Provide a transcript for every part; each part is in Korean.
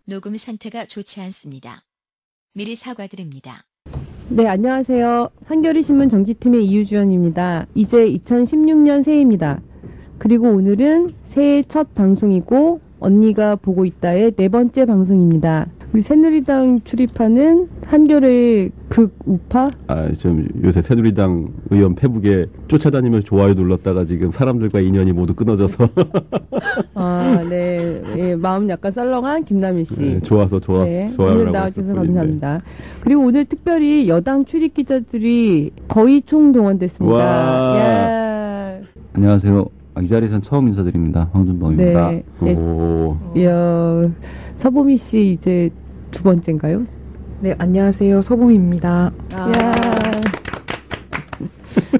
녹음 상태가 좋지 않습니다. 미리 사과드립니다. 네, 안녕하세요. 한겨레신문 정치팀의 이유주연입니다. 이제 2016년 새해입니다. 그리고 오늘은 새해 첫 방송이고 언니가 보고 있다의 네 번째 방송입니다. 우리 새누리당 출입하는 한겨레 극우파? 좀 요새 새누리당 의원 페북에 쫓아다니면서 좋아요 눌렀다가 지금 사람들과 인연이 모두 끊어져서 네. 예, 마음 약간 썰렁한 김남일 씨. 네, 좋아요 오늘 나와주셔서 감사합니다. 그리고 오늘 특별히 여당 출입 기자들이 거의 총동원됐습니다. 야. 안녕하세요. 이 자리에선 처음 인사드립니다. 황준범입니다. 네. 이야, 서보미 씨 이제 두 번째인가요? 네, 안녕하세요. 서봄입니다.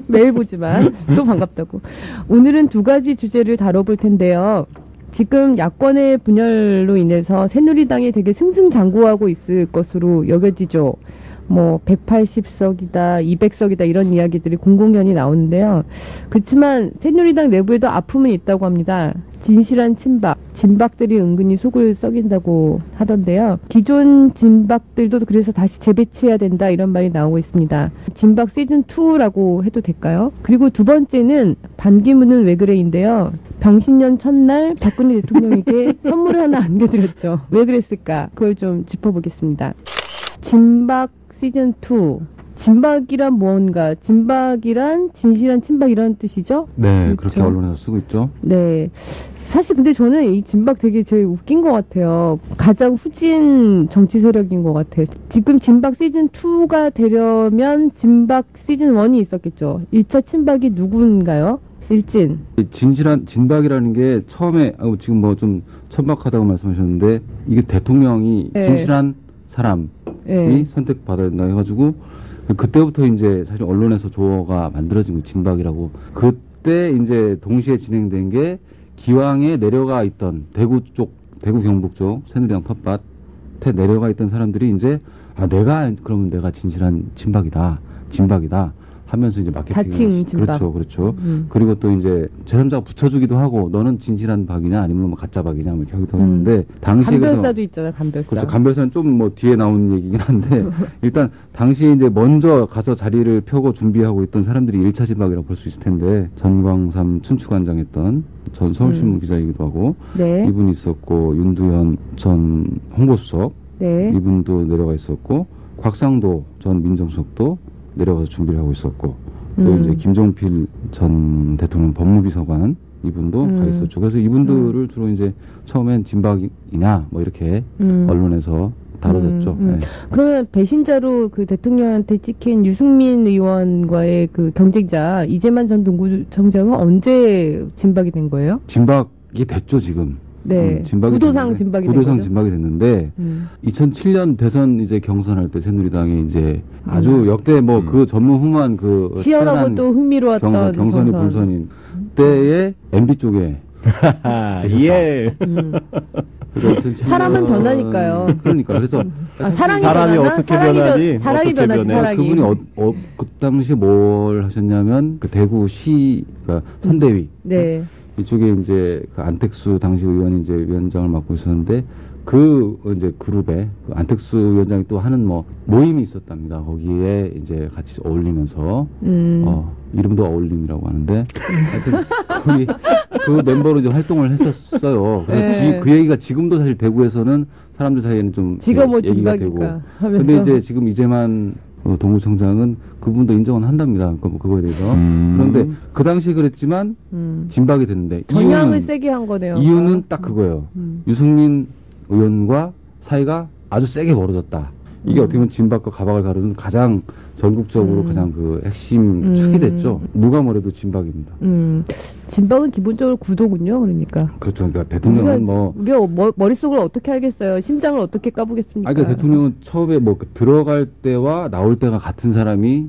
매일 보지만 또 반갑다고. 오늘은 두 가지 주제를 다뤄볼 텐데요. 지금 야권의 분열로 인해서 새누리당이 되게 승승장구하고 있을 것으로 여겨지죠. 뭐 180석이다, 200석이다 이런 이야기들이 공공연히 나오는데요. 그렇지만 새누리당 내부에도 아픔은 있다고 합니다. 진실한 친박, 진박들이 은근히 속을 썩인다고 하던데요. 기존 진박들도 그래서 다시 재배치해야 된다 이런 말이 나오고 있습니다. 진박 시즌2라고 해도 될까요? 그리고 두 번째는 반기문은 왜 그래인데요. 병신년 첫날 박근혜 대통령에게 선물을 하나 안겨드렸죠. 왜 그랬을까? 그걸 좀 짚어보겠습니다. 진박 시즌2. 진박이란 뭔가? 진박이란 진실한 친박 이런 뜻이죠? 네, 그렇죠? 그렇게 언론에서 쓰고 있죠. 네. 사실 근데 저는 이 진박 되게 제일 웃긴 것 같아요. 가장 후진 정치 세력인 것 같아요. 지금 진박 시즌2가 되려면 진박 시즌1이 있었겠죠. 1차 친박이 누군가요? 일진. 진실한 진박이라는 게 처음에 지금 뭐 좀 천박하다고 말씀하셨는데 이게 대통령이 네. 진실한 사람이 네. 선택받아야 된다 해가지고 그때부터 이제 사실 언론에서 조어가 만들어진 거 진박이라고. 그때 이제 동시에 진행된 게 기왕에 내려가 있던 대구 경북 쪽 새누리당 텃밭에 내려가 있던 사람들이 이제 그러면 내가 진실한 진박이다 하면서 이제 마케팅을 자칭 진박. 그렇죠. 그리고 또 이제 제3자가 붙여주기도 하고 너는 진실한 박이냐 아니면 뭐 가짜 박이냐 뭐 이렇게 하기도 했는데 당시에 간별사도 있잖아요. 간별사. 그렇죠. 간별사는 좀 뭐 뒤에 나온 얘기긴 한데 일단 당시에 이제 먼저 가서 자리를 펴고 준비하고 있던 사람들이 1차 진박이라고 볼 수 있을 텐데 전광삼 춘추관장했던 전 서울신문 기자이기도 하고 네. 이분이 있었고 윤두현 전 홍보수석 네. 이분도 내려가 있었고 곽상도 전 민정수석도 내려가서 준비를 하고 있었고 또 이제 김종필 전 대통령 법무비서관 이분도 가 있었죠. 그래서 이분들을 주로 이제 처음엔 진박이냐 뭐 이렇게 언론에서 다뤄졌죠. 네. 그러면 배신자로 그 대통령한테 찍힌 유승민 의원과의 그 경쟁자 이재만 전 동구청장은 언제 진박이 된 거예요? 진박이 됐죠 지금. 네. 구도상 진박이 됐는데 2007년 대선 이제 경선할 때 새누리당이 이제 아주 역대 뭐 그 전무후무한 그 치열하고 또 흥미로웠던 경선이 본선인 때에 MB 쪽에 예. 사람은 변하니까요. 그러니까 그래서 사람이 어떻게 변하지? 사랑이 변하지. 사랑이. 그분이 그 당시에 뭘 하셨냐면 그 대구시 그러니까 선대위. 네. 이쪽에 이제 그 안택수 당시 의원이 이제 위원장을 맡고 있었는데 그 이제 그룹에 그 안택수 위원장이 또 하는 뭐 모임이 있었답니다. 거기에 이제 같이 어울리면서 이름도 어울림이라고 하는데 하여튼 그 멤버로 이제 활동을 했었어요. 그래서 네. 그 얘기가 지금도 사실 대구에서는 사람들 사이에는 좀 지가 뭐 얘기가 되고. 진박이니까 하면서. 근데 이제 지금 이재만 동구청장은 그분도 인정은 한답니다. 그거에 대해서. 그런데 그 당시에 그랬지만 진박이 됐는데 전향을 세게 한 거네요. 이유는 딱 그거예요. 유승민 의원과 사이가 아주 세게 멀어졌다. 이게 어떻게 보면 진박과 가박을 가르는 가장 전국적으로 가장 그 핵심 축이 됐죠. 누가 뭐래도 진박입니다. 진박은 기본적으로 구도군요. 그러니까. 그렇죠. 그러니까 대통령은 우리가 머릿속을 어떻게 알겠어요. 심장을 어떻게 까보겠습니까. 그러니까 대통령은 처음에 뭐 들어갈 때와 나올 때가 같은 사람이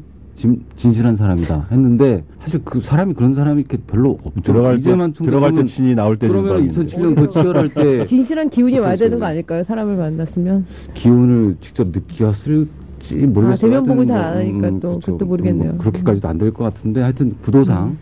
진실한 사람이다 했는데 사실 그 사람이 그런 사람이 이렇게 별로 없죠. 들어갈 때 친이 나올 때 그러면 2007년 그 치열할 때 진실한 기운이 와야 되는 거 아닐까요? 사람을 만났으면 기운을 직접 느꼈을 할지 모르겠어요. 대면 보고 하여튼 잘 안 하니까 또 그렇죠. 그것도 모르겠네요. 그렇게까지도 안 될 것 같은데 하여튼 구도상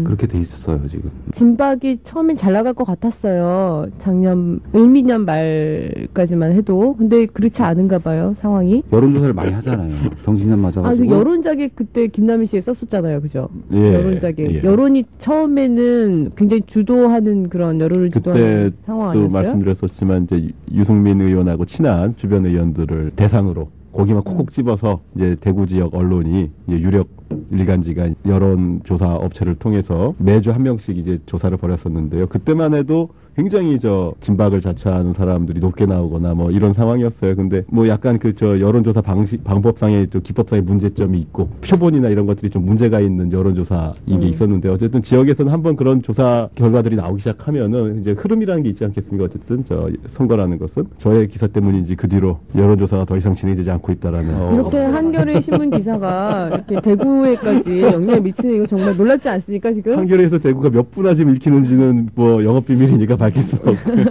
그렇게 돼 있었어요 지금. 진박이 처음엔 잘 나갈 것 같았어요. 작년 을미년 말까지만 해도. 근데 그렇지 않은가 봐요, 상황이. 여론조사를 많이 하잖아요. 병신년 그 맞아가지고. 여론자객 그때 김남희 씨가 썼었잖아요, 그죠? 예, 여론자객. 예. 여론이 처음에는 굉장히 주도하는 그런 여론을 주도하는 상황 또 아니었어요? 말씀드렸었지만 이제 유승민 의원하고 친한 주변 의원들을 대상으로 고기만 콕콕 집어서 이제 대구 지역 언론이 이제 유력 일간지가 여론조사 업체를 통해서 매주 한 명씩 이제 조사를 벌였었는데요. 그때만 해도 굉장히 진박을 자처하는 사람들이 높게 나오거나 뭐 이런 상황이었어요. 근데 뭐 약간 여론조사 방법상의 기법상의 문제점이 있고 표본이나 이런 것들이 좀 문제가 있는 여론조사인 게 있었는데 어쨌든 지역에서는 한번 그런 조사 결과들이 나오기 시작하면은 이제 흐름이라는 게 있지 않겠습니까? 어쨌든 선거라는 것은 저의 기사 때문인지 그 뒤로 여론조사가 더 이상 진행되지 않고 있다라는. 이렇게 한겨레 신문 기사가 이렇게 대구에까지 영향을 미치는 이거 정말 놀랍지 않습니까, 지금? 한겨레에서 대구가 몇 분나 지금 읽히는지는 뭐 영업 비밀이니까 밝힐 수는 없고요.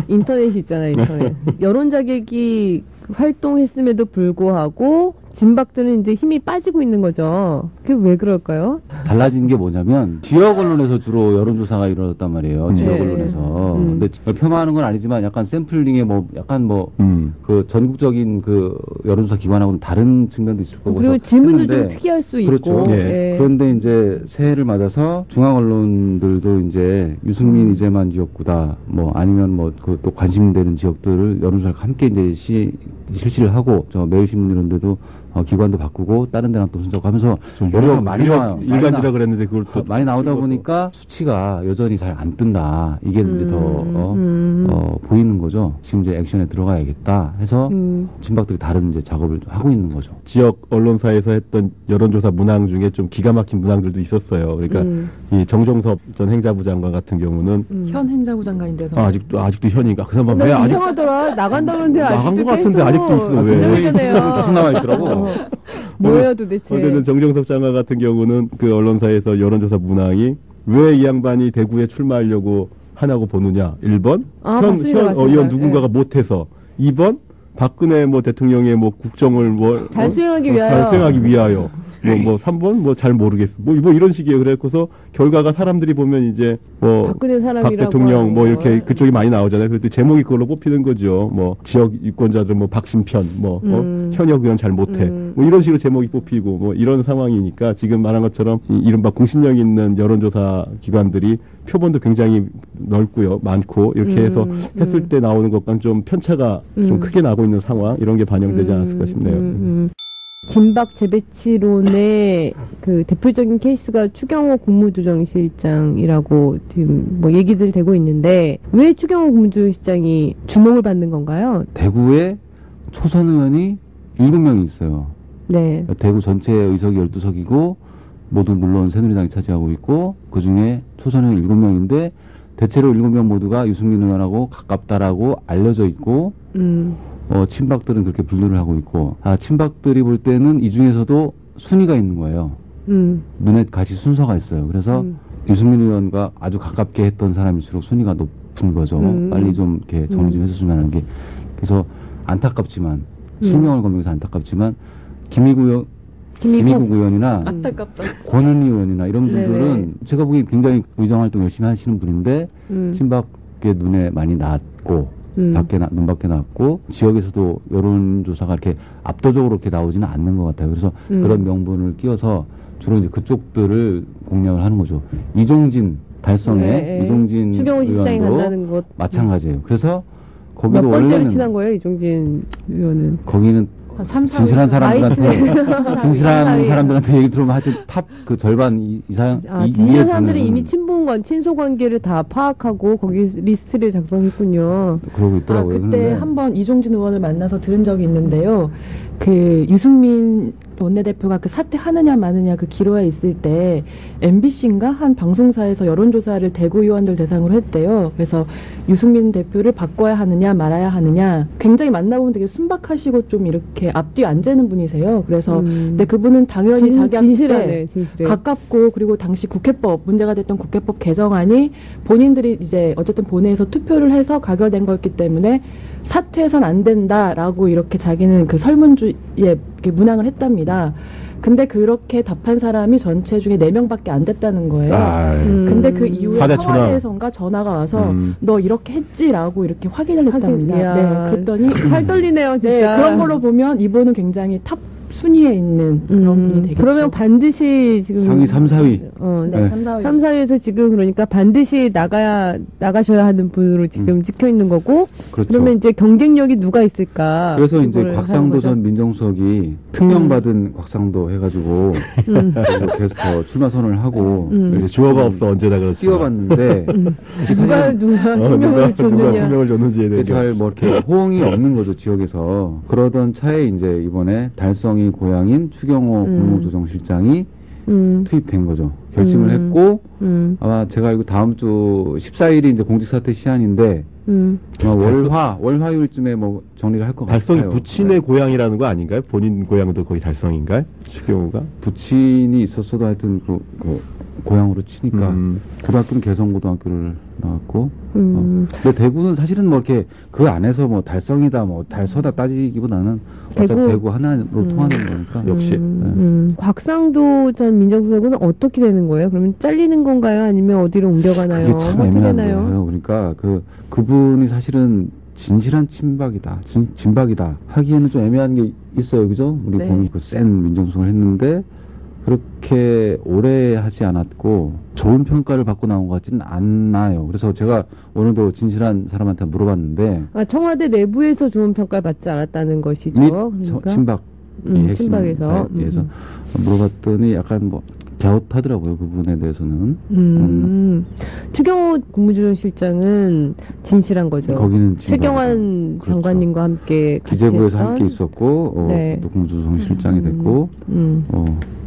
인터넷이 있잖아요, 인터넷. 여론 자객이 활동했음에도 불구하고 진박들은 이제 힘이 빠지고 있는 거죠. 그게 왜 그럴까요? 달라진 게 뭐냐면 지역 언론에서 주로 여론조사가 이루어졌단 말이에요. 지역 네. 언론에서. 근데 폄하하는 건 아니지만 약간 샘플링에 그 전국적인 그 여론조사 기관하고는 다른 측면도 있을 거고. 그리고 질문도 했는데 좀 특이할 수 그렇죠. 있고. 예. 그런데 이제 새해를 맞아서 중앙 언론들도 이제 유승민 이재만 지역구다, 뭐 아니면 뭐 그 또 관심되는 지역들을 여론조사를 함께 이제 실시를 하고 매일신문 이런 데도 기관도 바꾸고 다른 데랑 또 분석하면서 여론이 많이 나와요. 일간지라 그랬는데 그걸 또 많이 나오다 찍어서. 보니까 수치가 여전히 잘 안 뜬다. 이게 이제 더 보이는 거죠. 지금 이제 액션에 들어가야겠다 해서 진박들이 다른 이제 작업을 좀 하고 있는 거죠. 지역 언론사에서 했던 여론조사 문항 중에 좀 기가 막힌 문항들도 있었어요. 그러니까 이 정종섭 전 행자부 장관 같은 경우는 현 행자부 장관인데서 아직도 현인가? 그 사람 왜 근데 아직 이상하더라. 나간다는데 나간 아직도 것 같은데 아직도 있어. 왜? 계속 남아 있더라고. 뭐예요 도대체? 어쨌든 정종섭 장관 같은 경우는 그 언론사에서 여론조사 문항이 왜 이 양반이 대구에 출마하려고 하냐고 보느냐. 1번 맞습니다. 의원 누군가가 못해서. 2번 박근혜 대통령의 국정을 잘 수행하기 위하여. 잘 수행하기 위하여. 3번 잘 모르겠어. 이런 식이에요. 그래서 결과가 사람들이 보면 이제 박근혜 박 사람이라고 대통령 하는 이렇게 거. 그쪽이 많이 나오잖아요. 그때 제목이 그걸로 뽑히는 거죠. 지역 유권자들 박심편 현역 의원 잘 못해. 이런 식으로 제목이 뽑히고 이런 상황이니까 지금 말한 것처럼 이른바 공신력 있는 여론조사 기관들이 표본도 굉장히 넓고요. 많고 이렇게 해서 했을 때 나오는 것과는 좀 편차가 좀 크게 나고 있는 상황 이런 게 반영되지 않았을까 싶네요. 진박 재배치론의 그 대표적인 케이스가 추경호 국무조정실장이라고 지금 얘기들 되고 있는데 왜 추경호 국무조정실장이 주목을 받는 건가요? 대구에 초선 의원이 7명이 있어요. 네. 대구 전체 의석이 12석이고 모두 물론 새누리당이 차지하고 있고 그중에 초선 의원 7명인데 대체로 7명 모두가 유승민 의원하고 가깝다라고 알려져 있고 친박들은 그렇게 분류를 하고 있고 친박들이 볼 때는 이 중에서도 순위가 있는 거예요. 눈에 같이 순서가 있어요. 그래서 유승민 의원과 아주 가깝게 했던 사람일수록 순위가 높은 거죠. 빨리 좀 이렇게 정리 좀 해줬으면 하는 게. 그래서 안타깝지만 실명을 검증해서 안타깝지만 김희국 의원이나 안타깝다. 권은희 의원이나 이런 분들은 네네. 제가 보기엔 굉장히 의정활동 열심히 하시는 분인데 친박의 눈에 많이 났고 눈 밖에 나왔고 지역에서도 여론조사가 이렇게 압도적으로 이렇게 나오지는 않는 것 같아요. 그래서 그런 명분을 끼워서 주로 이제 그쪽들을 공략을 하는 거죠. 이종진 달성에 이종진 추경호 실장이 의원도 간다는 것 마찬가지예요. 그래서 몇 거기도 번째를 원래는 친한 거예요, 이종진 의원은? 거기는 한 3, 4일 진실한 사람들한테 진실한 사이에. 사람들한테 얘기 들으면 하여튼 탑 그 절반 이상 진실한 사람들이 이미 친소 관계를 다 파악하고 거기 리스트를 작성했군요. 그러고 있더라고요. 그때 그런데 한번 이종진 의원을 만나서 들은 적이 있는데요. 그 유승민 원내대표가 그 사퇴하느냐 마느냐 그 기로에 있을 때 MBC인가 한 방송사에서 여론조사를 대구 의원들 대상으로 했대요. 그래서 유승민 대표를 바꿔야 하느냐 말아야 하느냐 굉장히 만나보면 되게 순박하시고 좀 이렇게 앞뒤 안 재는 분이세요. 그래서 근데 그분은 당연히 자기한테 진실하네, 진실해. 가깝고 그리고 당시 국회법 문제가 됐던 국회법 개정안이 본인들이 이제 어쨌든 본회의에서 투표를 해서 가결된 거였기 때문에 사퇴해선 안 된다라고 이렇게 자기는 그 설문주에 이렇게 문항을 했답니다. 근데 그렇게 답한 사람이 전체 중에 4명밖에 안 됐다는 거예요. 근데 그 이후에 사대 천왕. 청와대에선가 전화가 와서 너 이렇게 했지라고 이렇게 확인을 했답니다. 이야. 네, 그랬더니 살 떨리네요, 진짜. 네, 그런 걸로 보면 이분은 굉장히 탑 순위에 있는 그런 분이 되겠죠. 그러면 반드시 지금 상위 3, 4위. 네, 네. 3, 4위. 3, 4위에서 지금 그러니까 반드시 나가셔야 하는 분으로 지금 찍혀 있는 거고. 그렇죠. 그러면 이제 경쟁력이 누가 있을까? 그래서 이제 그걸 곽상도 하는 거죠. 전 민정수석이 특명받은 곽상도 해가지고 그래서 계속 더 출마 선언을 하고 이제 주어가 없어 언제나 그렇지. 띄워봤는데 누가 투명을 줬느냐. 투명을 줬는지에 대해서 잘 뭐 이렇게 호응이 없는 거죠 지역에서. 그러던 차에 이제 이번에 달성이 고향인 추경호 국무조정실장이 투입된 거죠. 결심을 했고 아마 제가 알고 다음 주 14일이 이제 공직사퇴 시한인데 아마 월화요일쯤에 뭐 정리가 할 것 같아요. 달성이 부친의 고향이라는 거 아닌가요? 본인 고향도 거기 달성인가요? 추경호가? 부친이 있었어도 하여튼 그 고향으로 치니까 고등학교는 개성고등학교를 나왔고 근데 대구는 사실은 뭐 이렇게 그 안에서 뭐 달성이다 뭐 달서다 따지기보다는 어차피 대구 하나로 통하는 거니까 역시. 곽상도 전 민정수석은 어떻게 되는 거예요? 그러면 잘리는 건가요? 아니면 어디로 옮겨가나요? 그게 참 어떻게 애매한 되나요? 거예요. 그러니까 그분이 사실은 진실한 친박이다, 진박이다 하기에는 좀 애매한 게 있어요, 그죠? 우리 네. 본인 그센 민정수석을 했는데 그렇게 오래 하지 않았고 좋은 평가를 받고 나온 것 같지는 않아요. 그래서 제가 오늘도 진실한 사람한테 물어봤는데 청와대 내부에서 좋은 평가를 받지 않았다는 것이죠. 및 그러니까. 친박 핵심 친박에서. 사회에서 물어봤더니 약간 뭐 갸웃하더라고요. 그 부분에 대해서는. 추경호 국무조정실장은 진실한 거죠. 거기는 최경환 그렇죠. 장관님과 함께 같이 기재부에서 했던. 함께 있었고 네. 또 국무조정실장이 됐고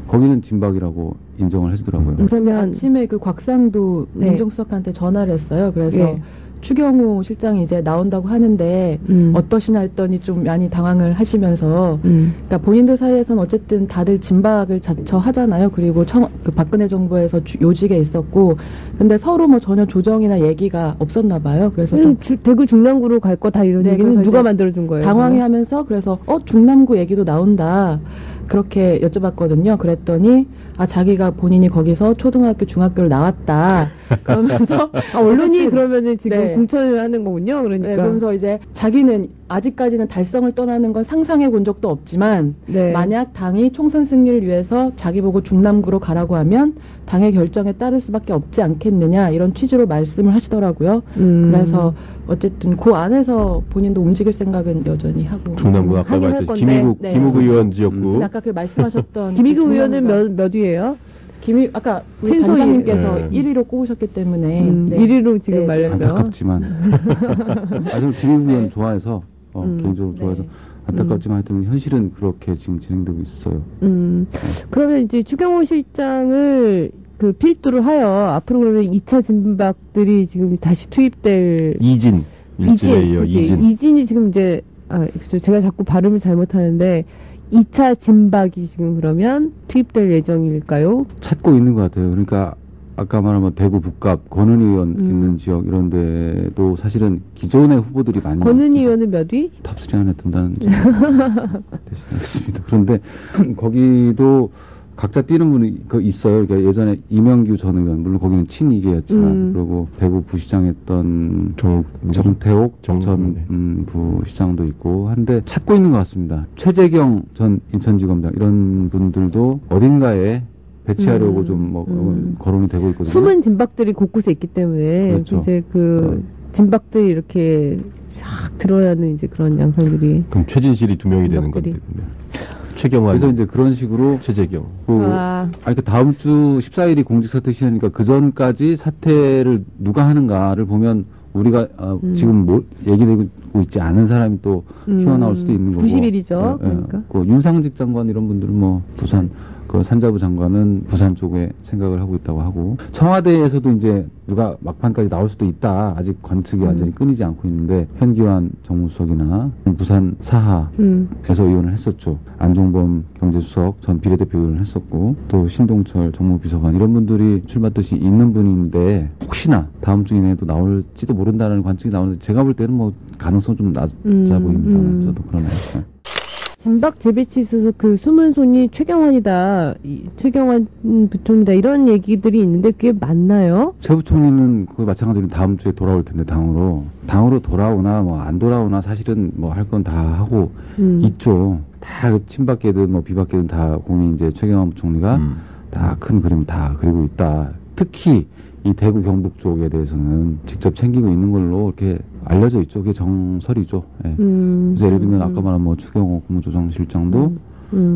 거기는 진박이라고 인정을 해주더라고요. 그러면 아침에 그 곽상도 네. 민정수석한테 전화를 했어요. 그래서 예. 추경호 실장이 이제 나온다고 하는데 어떠시나 했더니 좀 많이 당황을 하시면서 그러니까 본인들 사이에서는 어쨌든 다들 진박을 자처하잖아요. 그리고 그 박근혜 정부에서 요직에 있었고 근데 서로 뭐 전혀 조정이나 얘기가 없었나 봐요. 그래서 좀 대구 중랑구로 갈 거 다 이런 네, 얘기는 그래서 누가 이제 만들어준 거예요? 당황해하면서 그래서 중남구 얘기도 나온다. 그렇게 여쭤봤거든요. 그랬더니 자기가 본인이 거기서 초등학교, 중학교를 나왔다. 그러면서 언론이 그러면은 지금 네. 공천을 하는 거군요. 그러니까. 네, 그러면서 이제 자기는 아직까지는 달성을 떠나는 건 상상해 본 적도 없지만 네. 만약 당이 총선 승리를 위해서 자기 보고 중남구로 가라고 하면 당의 결정에 따를 수밖에 없지 않겠느냐 이런 취지로 말씀을 하시더라고요. 그래서 어쨌든 그 안에서 본인도 움직일 생각은 여전히 하고. 중남부 아까 하긴 할 말했던 건데. 네. 김욱 의원 지역구. 아까 그 말씀하셨던 김희구 그 의원은 중남구가 몇 위예요? 아까 우리 친소위. 단장님께서 네. 1위로 꼽으셨기 때문에 네. 1위로 지금 네. 말려서. 안타깝지만 저는 김희구 의원 좋아해서 개인적으로 좋아해서 네. 안타깝지만 하여튼 현실은 그렇게 지금 진행되고 있어요. 그러면 이제 추경호 실장을 그 필두로 하여 앞으로 그러면 2차 진박들이 지금 다시 투입될 이진. 일진에 이어 그치? 이진. 이진이 지금 이제 그쵸. 제가 자꾸 발음을 잘못하는데 2차 진박이 지금 그러면 투입될 예정일까요? 찾고 있는 것 같아요. 그러니까 아까 말한 대구 북갑 권은희 의원 있는 지역 이런 데도 사실은 기존의 후보들이 많이 권은희 의원은 몇 위? 탑3 안에 든다는 점 대신하겠습니다. 그런데 거기도 각자 뛰는 분이 있어요. 그러니까 예전에 이명규 전 의원, 물론 거기는 친이계였지만, 그리고 대구 부시장했던 정태옥 전 부시장도 있고 한데 찾고 있는 것 같습니다. 최재경 전 인천지검장 이런 분들도 어딘가에 배치하려고 좀 거론이 되고 있거든요. 숨은 진박들이 곳곳에 있기 때문에 그렇죠. 이제 진박들이 이렇게 싹 드러나는 이제 그런 양상들이. 그럼 최진실이 2명이 되는 진박들이. 건데. 최경환. 그래서 이제 그런 식으로 최재경. 그러니까 다음 주 14일이 공직사퇴 시한이니까 그 전까지 사퇴를 누가 하는가를 보면 우리가 지금 얘기되고 있지 않은 사람이 또 튀어나올 수도 있는 거고. 90일이죠. 그러니까. 그 윤상직 장관 이런 분들은 뭐 부산 그 산자부 장관은 부산 쪽에 생각을 하고 있다고 하고 청와대에서도 이제 누가 막판까지 나올 수도 있다. 아직 관측이 완전히 끊이지 않고 있는데 현기환 정무수석이나 부산 사하에서 의원을 했었죠. 안종범 경제수석 전 비례대표 의원을 했었고 또 신동철 정무비서관 이런 분들이 출마 뜻이 있는 분인데 혹시나 다음 주 이내에도 나올지도 모른다는 관측이 나오는데 제가 볼 때는 뭐 가능성 좀 낮아 보입니다. 저도 그러네요. 진박 재배치 있어서 그 숨은 손이 최경환이다, 최경환 부총리다 이런 얘기들이 있는데 그게 맞나요? 최 부총리는 그 마찬가지로 다음 주에 돌아올 텐데 당으로 돌아오나 뭐 안 돌아오나 사실은 뭐 할 건 다 하고 있죠. 다 친박계든 뭐 비박계든 다 공이 이제 최경환 부총리가 다 큰 그림 다 그리고 있다. 특히 이 대구 경북 쪽에 대해서는 직접 챙기고 있는 걸로 이렇게 알려져 있죠. 그게 정설이죠. 예. 그래서 예를 들면 아까 말한 뭐 추경호 국무조정실장도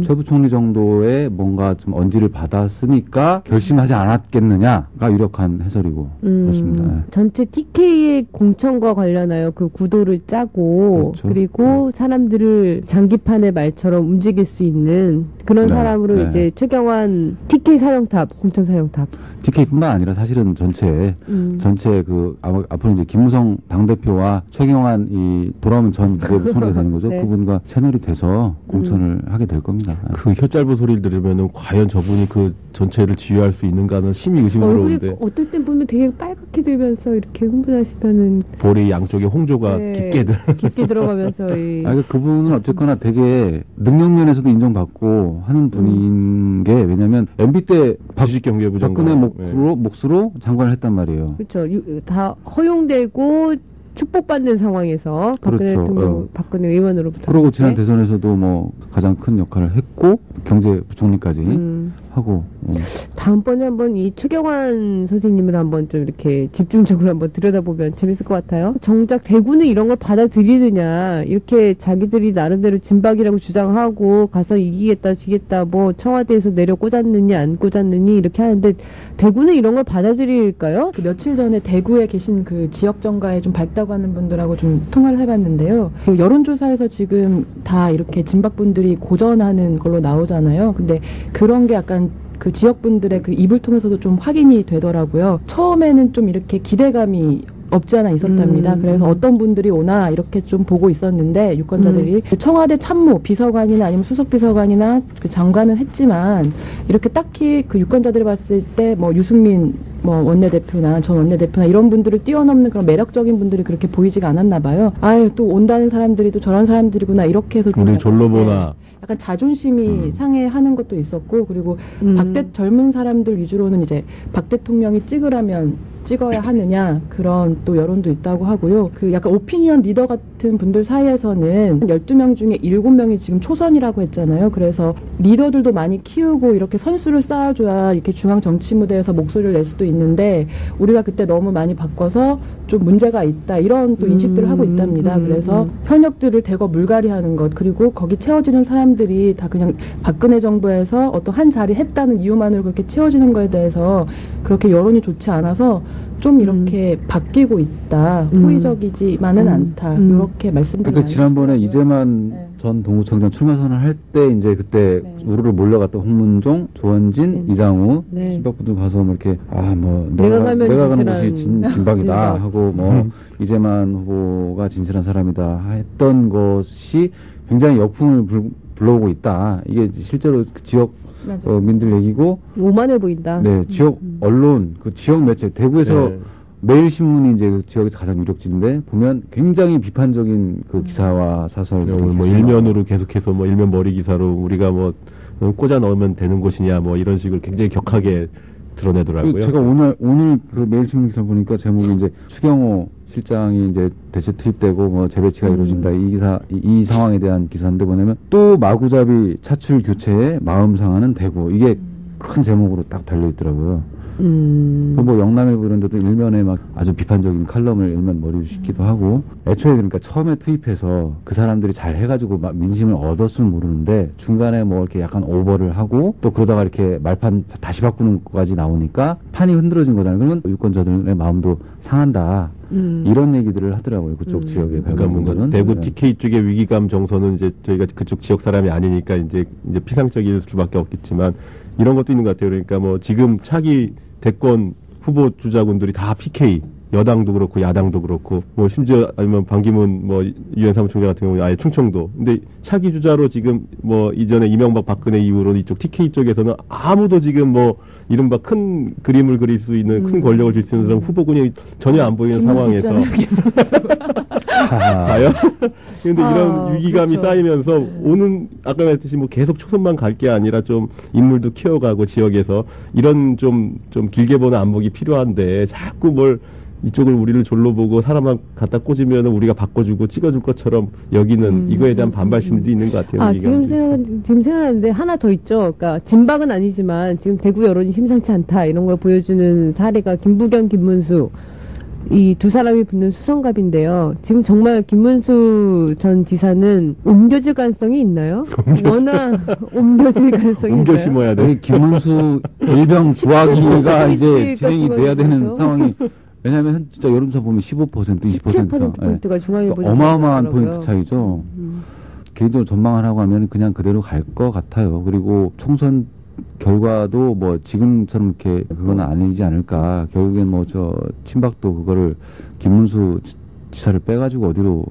최 부총리 정도의 뭔가 좀 언지를 받았으니까 결심하지 않았겠느냐가 유력한 해설이고 그렇습니다. 예. 전체 TK의 공천과 관련하여 그 구도를 짜고 그렇죠. 그리고 사람들을 장기판의 말처럼 움직일 수 있는 그런 네. 사람으로 네. 이제 최경환 TK 사령탑, 공천 사령탑. TK뿐만 아니라 사실은 전체 그 앞으로 이제 김무성 당대표와 최경환 이 돌아오면 전 비대부총리가 되는 거죠. 네. 그분과 채널이 돼서 공천을 하게 될 겁니다. 그 혀짧은 소리를 들으면은 과연 저분이 그 전체를 지휘할 수 있는가는 심히 얼굴이 의심스러운데 어떨 땐 보면 되게 빨갛게 들면서 이렇게 흥분하시면은 볼이 양쪽에 홍조가 네. 깊게 들어가면서 그분은 어쨌거나 되게 능력면에서도 인정받고 하는 분인 게 왜냐면 MB 때 주식경제부장관 박근혜 몫으로 장관을 했단 말이에요. 그렇죠. 다 허용되고 축복받는 상황에서 박근혜 그렇죠. 대통령, 박근혜 의원으로부터. 그리고 지난 대선에서도 뭐 가장 큰 역할을 했고 경제부총리까지 하고. 다음번에 한번 이 최경환 선생님을 한번 좀 이렇게 집중적으로 한번 들여다보면 재밌을 것 같아요. 정작 대구는 이런 걸 받아들이느냐, 이렇게 자기들이 나름대로 진박이라고 주장하고 가서 이기겠다 지겠다 뭐 청와대에서 내려 꽂았느니 안 꽂았느니 이렇게 하는데 대구는 이런 걸 받아들일까요? 그 며칠 전에 대구에 계신 그 지역 정가에 좀 밝다고 하는 분들하고 좀 통화를 해봤는데요. 그 여론조사에서 지금 다 이렇게 진박분들이 고전하는 걸로 나오잖아요. 근데 그런 게 약간 그 지역분들의 그 입을 통해서도 좀 확인이 되더라고요. 처음에는 좀 이렇게 기대감이 없지 않아 있었답니다. 그래서 어떤 분들이 오나 이렇게 좀 보고 있었는데 유권자들이 청와대 참모 비서관이나 아니면 수석 비서관이나 그 장관은 했지만 이렇게 딱히 그 유권자들이 봤을 때 뭐 유승민 뭐 원내대표나 전 원내대표나 이런 분들을 뛰어넘는 그런 매력적인 분들이 그렇게 보이지가 않았나 봐요. 아유 또 온다는 사람들이 또 저런 사람들이구나 이렇게 해서 좀 우리 약간, 졸로 보나. 약간 자존심이 상해하는 것도 있었고 그리고 젊은 사람들 위주로는 이제 박 대통령이 찍어야 하느냐 그런 또 여론도 있다고 하고요. 그 약간 오피니언 리더 같은 분들 사이에서는 12명 중에 7명이 지금 초선이라고 했잖아요. 그래서 리더들도 많이 키우고 이렇게 선수를 쌓아줘야 이렇게 중앙 정치 무대에서 목소리를 낼 수도 있는데 우리가 그때 너무 많이 바꿔서 좀 문제가 있다 이런 또 인식들을 하고 있답니다. 그래서 현역들을 대거 물갈이하는 것 그리고 거기 채워지는 사람들이 다 그냥 박근혜 정부에서 어떤 한 자리 했다는 이유만으로 그렇게 채워지는 거에 대해서 그렇게 여론이 좋지 않아서 좀 이렇게 바뀌고 있다. 호의적이지만은 않다. 이렇게 말씀드리고 그러니까 지난번에 이재만 전 동구청장 출마 선언을 할 때 이제 그때 우르르 몰려갔던 홍문종, 조원진, 이장우 신박분들 가서 뭐 이렇게 내가 가는 곳이 진박이다 하고 뭐 이재만 후보가 진실한 사람이다 했던 것이 굉장히 역풍을 불러오고 있다. 이게 실제로 지역 민들 얘기고 오만해 보인다. 네, 지역 언론, 그 지역 매체 대구에서 매일신문이 이제 그 지역에서 가장 유력지인데 보면 굉장히 비판적인 그 기사와 사설 뭐 일면으로 계속해서 뭐 일면 머리 기사로 우리가 뭐 꽂아 넣으면 되는 곳이냐 뭐 이런 식으로 굉장히 격하게 드러내더라고요. 제가 오늘 그 매일신문 기사 보니까 제목이 이제 추경호 실장이 이제 대체 투입되고 뭐 재배치가 이루어진다 이 상황에 대한 기사인데 뭐냐면 또 마구잡이 차출 교체에 마음 상하는 대구 이게 큰 제목으로 딱 달려 있더라고요. 또 뭐 영남일보 이런 데도 일면에 막 아주 비판적인 칼럼을 일면 머리를 싣기도 하고 애초에 그러니까 처음에 투입해서 그 사람들이 잘 해가지고 막 민심을 얻었으면 모르는데 중간에 뭐 이렇게 약간 오버를 하고 또 그러다가 이렇게 말판 다시 바꾸는 것까지 나오니까 판이 흔들어진 거잖아요. 그러면 유권자들의 마음도 상한다. 이런 얘기들을 하더라고요. 그쪽 지역의 그러니까 뭔가 발광분들은. 대구 네. TK 쪽의 위기감 정서는 이제 저희가 그쪽 지역 사람이 아니니까 이제 피상적일 수밖에 없겠지만 이런 것도 있는 것 같아요. 그러니까 뭐 지금 차기 대권 후보 주자군들이 다 PK, 여당도 그렇고 야당도 그렇고 뭐 심지어 아니면 반기문 뭐 유엔 사무총장 같은 경우는 아예 충청도. 근데 차기 주자로 지금 뭐 이전에 이명박 박근혜 이후로 이쪽 TK 쪽에서는 아무도 지금 뭐 이른바 큰 그림을 그릴 수 있는 큰 권력을 줄 수 있는 사람 후보군이 전혀 안 보이는 상황에서 과연? 근데 이런 위기감이 그렇죠. 쌓이면서 오는 아까 말했듯이 뭐 계속 초선만 갈 게 아니라 좀 인물도 키워가고 지역에서 이런 좀 길게 보는 안목이 필요한데 자꾸 뭘 이쪽을 우리를 졸로 보고 사람만 갖다 꽂으면 우리가 바꿔주고 찍어줄 것처럼 여기는 이거에 대한 반발심도 있는 것 같아요. 지금 생각하는데 하나 더 있죠. 그러니까 진박은 아니지만 지금 대구 여론이 심상치 않다 이런 걸 보여주는 사례가 김부겸, 김문수 이 두 사람이 붙는 수성갑인데요. 지금 정말 김문수 전 지사는 옮겨질 가능성이 있나요? 워낙 옮겨질 가능성이 옮겨 있나요? 심어야 돼. 여기 김문수 일병 구하기가 이제 진행이 돼야 되는 중앙일보죠. 상황이 왜냐하면 진짜 여론조사 보면 15%, 20%, 17%포인트가 중앙일보죠. 어마어마한 포인트 차이죠. 개인적으로 전망을 하고 하면 그냥 그대로 갈 것 같아요. 그리고 총선 결과도 뭐 지금처럼 이렇게 그건 아니지 않을까. 결국엔 뭐 저 친박도 그거를 김문수 지사를 빼가지고 어디로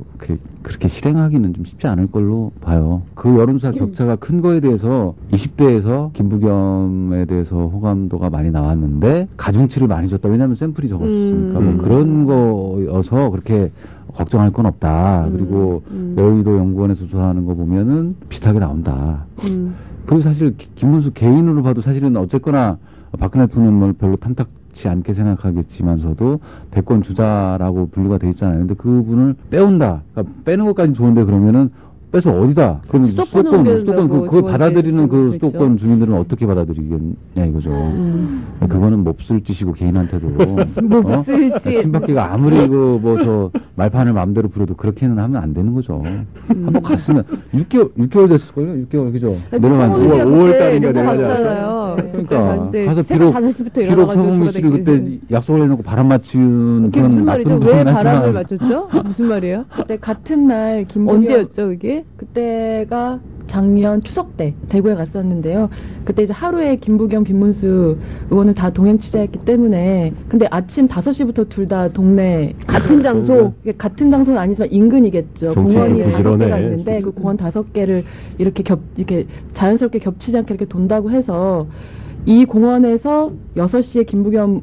그렇게 실행하기는 좀 쉽지 않을 걸로 봐요. 그 여론조사 격차가 큰 거에 대해서 20대에서 김부겸에 대해서 호감도가 많이 나왔는데 가중치를 많이 줬다. 왜냐하면 샘플이 적었으니까 뭐 그런 거여서 그렇게 걱정할 건 없다. 그리고 여의도 연구원에서 조사하는 거 보면은 비슷하게 나온다. 그리고 사실 김문수 개인으로 봐도 사실은 어쨌거나 박근혜 대통령을 별로 탐탁치 않게 생각하겠지만서도 대권 주자라고 분류가 돼 있잖아요. 근데 그분을 빼온다. 그러니까 빼는 것까지는 좋은데 그러면은 빼서 어디다? 그러면 수도권 그걸 받아들이는 그 수도권 주민들은 어떻게 받아들이겠냐 이거죠. 그거는 몹쓸 짓이고 개인한테도 몹쓸 짓. 친박계가 아무리 그 뭐 저 말판을 마음대로 부려도 그렇게는 하면 안 되는 거죠. 한번 갔으면 6개월 됐을걸요? 6개월 그죠? 내려간 지 5월 달인가 내려갔잖아요. 그러니까 가서 비록 성홍미 씨를 그때 약속을 해놓고 바람 맞춘 그게 그런 무슨 말이죠? 나쁜 왜 분은 바람을 하지만 맞췄죠? 무슨 말이에요? 그때 같은 날 김부겸 언제였죠, 그게? 그때가 작년 추석 때 대구에 갔었는데요. 그때 이제 하루에 김부겸, 김문수 의원을 다 동행 취재했기 때문에 근데 아침 5시부터 둘 다 동네 같은 장소? 이게 같은 장소는 아니지만 인근이겠죠. 정치인이 공원이 부지런해. 5개가 있는데 그 공원 5개를 이렇게 자연스럽게 겹치지 않게 이렇게 돈다고 해서 이 공원에서 6시에 김부겸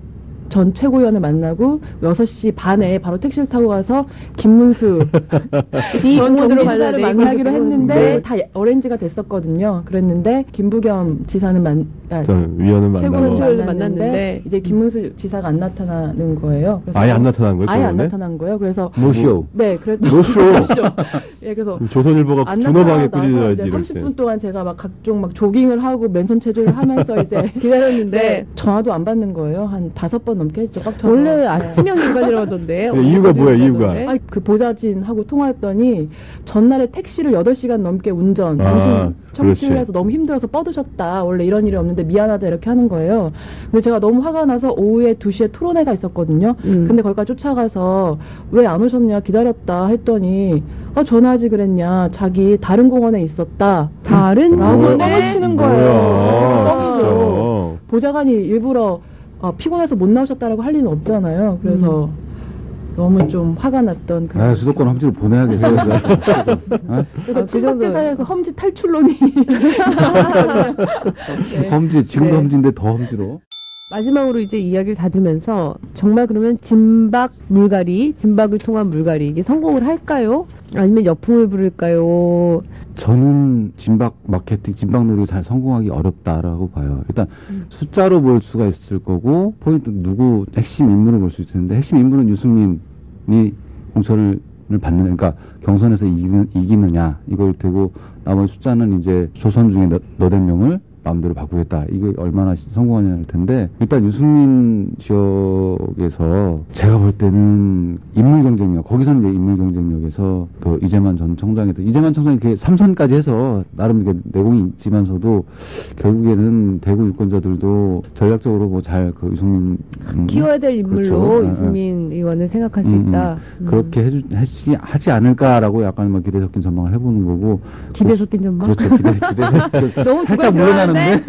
전 최고위원을 만나고 6시 반에 바로 택시를 타고 가서 김문수 이 전 공원으로 경기지사를 가야 돼, 만나기로 이걸 했는데 네. 다 오렌지가 됐었거든요. 그랬는데 김부겸 지사는 전 위원을 최고위원을 만나고 최고위원을 만났는데 만났는데 이제 김문수 지사가 안 나타나는 거예요. 그래서 아예 안 나타난 거예요? 아예 안 그거는? 나타난 거예요. 그래서 노쇼. 네, 그래도 노쇼. 예, 그래서 조선일보가 안 준호방에 나타나다가 꾸짖어야지 이제 이럴 때. 30분 동안 제가 막 각종 막 조깅을 하고 맨손 체조를 하면서 이제 기다렸는데 네, 전화도 안 받는 거예요. 한 5번 넘게 했죠. 꽉 쳐서. 원래 네. 아침형 인간이라고 하던데. 이유가 뭐예요, 이유가? 아니, 그 보좌진하고 통화했더니 전날에 택시를 8시간 넘게 운전, 당신 청취를 그렇지. 해서 너무 힘들어서 뻗으셨다. 원래 이런 일이 없는데 미안하다 이렇게 하는 거예요. 근데 제가 너무 화가 나서 오후에 2시에 토론회가 있었거든요. 근데 거기까지 쫓아가서 왜 안 오셨냐 기다렸다 했더니 전화하지 그랬냐. 자기 다른 공원에 있었다. 다른 라고 공원에 뻥을 치는 거예요. 뭐야, 뻥이죠. 진짜. 보좌관이 일부러 피곤해서 못 나오셨다라고 할 리는 없잖아요. 그래서 너무 좀 화가 났던 그런. 아, 수도권 험지로 보내야겠어요. 어? 그래서 그 친박대사에서 험지 탈출론이 네. 험지 지금도 네. 험지인데 더 험지로. 마지막으로 이제 이야기를 닫으면서 정말 그러면 진박 물갈이, 진박을 통한 물갈이 이게 성공을 할까요? 아니면 역풍을 부를까요? 저는 진박 마케팅, 진박 놀이 잘 성공하기 어렵다라고 봐요. 일단 숫자로 볼 수가 있을 거고 포인트 누구 핵심 인물을 볼 수 있을 텐데 핵심 인물은 유승민이 공천을 받는 그러니까 경선에서 이기느냐 이걸 되고 나머지 숫자는 이제 조선 중에 너댓 명을 마음대로 바꾸겠다. 이게 얼마나 성공하냐 할 텐데 일단 유승민 지역에서 제가 볼 때는 인물 경쟁력 거기서는 이제 인물 경쟁력에서 그 이재만 전 청장이 이렇게 3선까지 해서 나름 이렇게 내공이 있지만서도 결국에는 대구 유권자들도 전략적으로 뭐 잘 그 유승민 키워야 될 인물로 그렇죠. 유승민 의원은 생각할 수 있다. 그렇게 하지 않을까라고 약간 뭐 기대 섞인 전망을 해보는 거고 기대 섞인 전망. 그렇죠. 기대 너무 살짝 누가 물러나는데